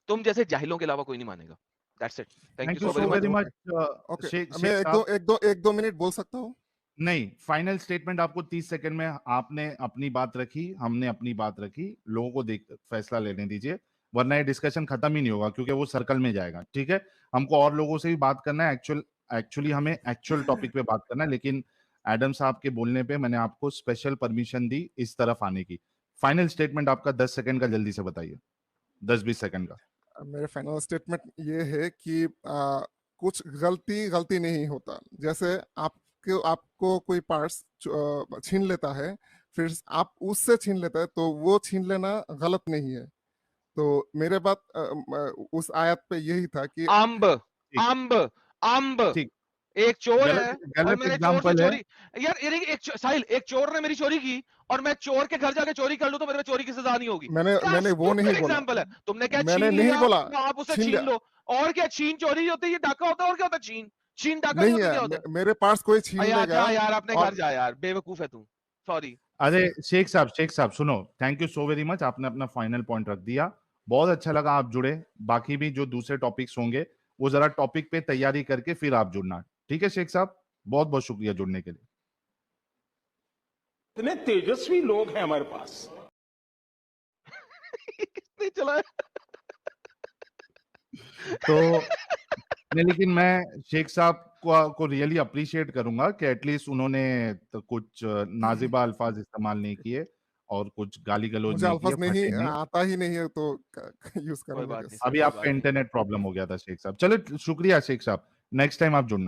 तुम जैसे जाहिलों के अलावा कोई नहीं मानेगा। That's it, thank you thank you so okay very so much. Very okay much okay, Sheikh मैं शेख साहब। एक दो मिनट बोल सकता हूँ। नहीं, फाइनल स्टेटमेंट आपको 30 सेकंड में, आपने अपनी बात रखी, हमने अपनी बात रखी, लोगों को देख फैसला लेने दीजिए, वरना ये डिस्कशन खत्म ही नहीं होगा क्योंकि वो सर्कल में जाएगा। ठीक है, हमको और लोगों से भी बात करना है, एक्चुअली हमें एक्चुअल टॉपिक पे बात करना है, लेकिन एडम साहब के बोलने पे मैंने आपको स्पेशल परमिशन दी इस तरफ आने की। फाइनल स्टेटमेंट आपका 10 सेकंड का जल्दी से बताइए, 10-20 सेकंड का। मेरा फाइनल स्टेटमेंट ये है कि कुछ गलती नहीं होता। जैसे आपको कोई पार्ट्स छीन लेता है, फिर आप उससे छीन लेता है, तो वो छीन लेना गलत नहीं है। तो मेरे बात उस आयत पे यही था कि अंब अंब अंब ठीक, एक चोर है और गलत मैंने चोर से एग्जांपल है। चोरी, यार साहिल, एक चोर ने मेरी चोरी की और मैं चोर के घर जाके चोरी कर लूं तो मेरे पे चोरी की सजा नहीं होगी। मैंने वो नहीं बोला। एग्जांपल है, तुमने क्या मैंने छीन नहीं लिया बोला तो आप उसे छीन छीन लिया। लो। और क्या छीन चोरी होती है, ये डाका होता है, और क्या होता है छीन छीन डाका नहीं नहीं होता, है, क्या होता है? मेरे पास कोई छीन यार लेगा जा यार, अपने और घर जा यार, बेवकूफ है तू, सॉरी। अरे शेख साहब सुनो, thank you so very much, आपने अपना फाइनल पॉइंट रख दिया, बहुत अच्छा लगा आप जुड़े। बाकी भी जो दूसरे टॉपिक्स होंगे वो जरा टॉपिक पे तैयारी करके फिर आप जुड़ना। ठीक है शेख साहब, बहुत बहुत शुक्रिया जुड़ने के लिए। इतने तेजस्वी लोग हैं हमारे पास। किसने चलाया? तो नहीं, लेकिन मैं शेख साहब को रियली अप्रिशिएट करूंगा कि एटलीस्ट उन्होंने तो कुछ नाजिबा अल्फाज इस्तेमाल नहीं किए और कुछ गाली गलौज मुझे नहीं किए, अल्फाज नहीं फटे नहीं। आता ही नहीं है, तो यूज कोई करूंगा बात नहीं, कैसे? अभी कोई आपका बात नहीं। इंटरनेट प्रॉब्लम हो गया था शेख साहब। चलो शुक्रिया शेख साहब, नेक्स्ट टाइम आप जुड़ना।